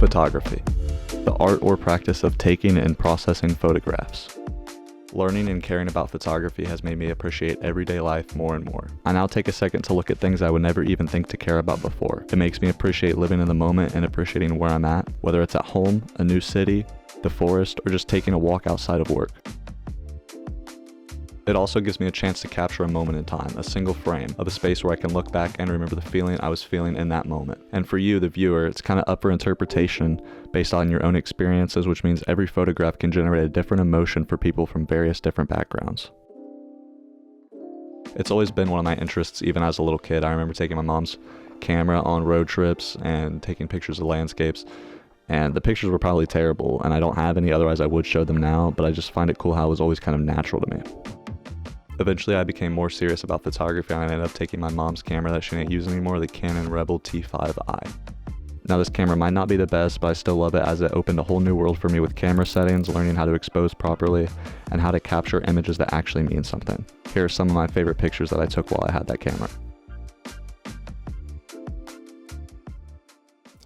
Photography, the art or practice of taking and processing photographs. Learning and caring about photography has made me appreciate everyday life more and more. I now take a second to look at things I would never even think to care about before. It makes me appreciate living in the moment and appreciating where I'm at, whether it's at home, a new city, the forest, or just taking a walk outside of work. It also gives me a chance to capture a moment in time, a single frame of a space where I can look back and remember the feeling I was feeling in that moment. And for you, the viewer, it's kind of up for interpretation based on your own experiences, which means every photograph can generate a different emotion for people from various different backgrounds. It's always been one of my interests, even as a little kid. I remember taking my mom's camera on road trips and taking pictures of landscapes. And the pictures were probably terrible, and I don't have any, otherwise I would show them now, but I just find it cool how it was always kind of natural to me. Eventually I became more serious about photography and I ended up taking my mom's camera that she didn't use anymore, the Canon Rebel T5i. Now this camera might not be the best, but I still love it as it opened a whole new world for me with camera settings, learning how to expose properly, and how to capture images that actually mean something. Here are some of my favorite pictures that I took while I had that camera.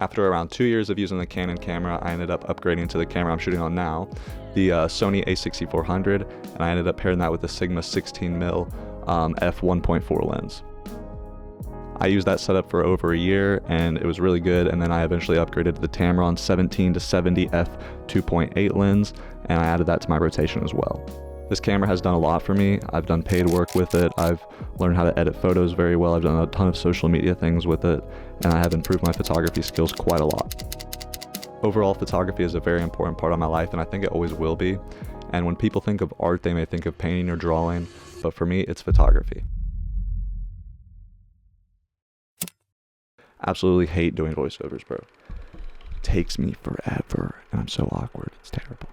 After around 2 years of using the Canon camera, I ended up upgrading to the camera I'm shooting on now, the Sony a6400, and I ended up pairing that with the Sigma 16mm f1.4 lens. I used that setup for over a year and it was really good, and then I eventually upgraded to the Tamron 17-70 f2.8 lens, and I added that to my rotation as well. This camera has done a lot for me. I've done paid work with it, I've learned how to edit photos very well, I've done a ton of social media things with it, and I have improved my photography skills quite a lot. Overall, photography is a very important part of my life, and I think it always will be. And when people think of art, they may think of painting or drawing, but for me, it's photography. Absolutely hate doing voiceovers, bro. It takes me forever, and I'm so awkward, it's terrible.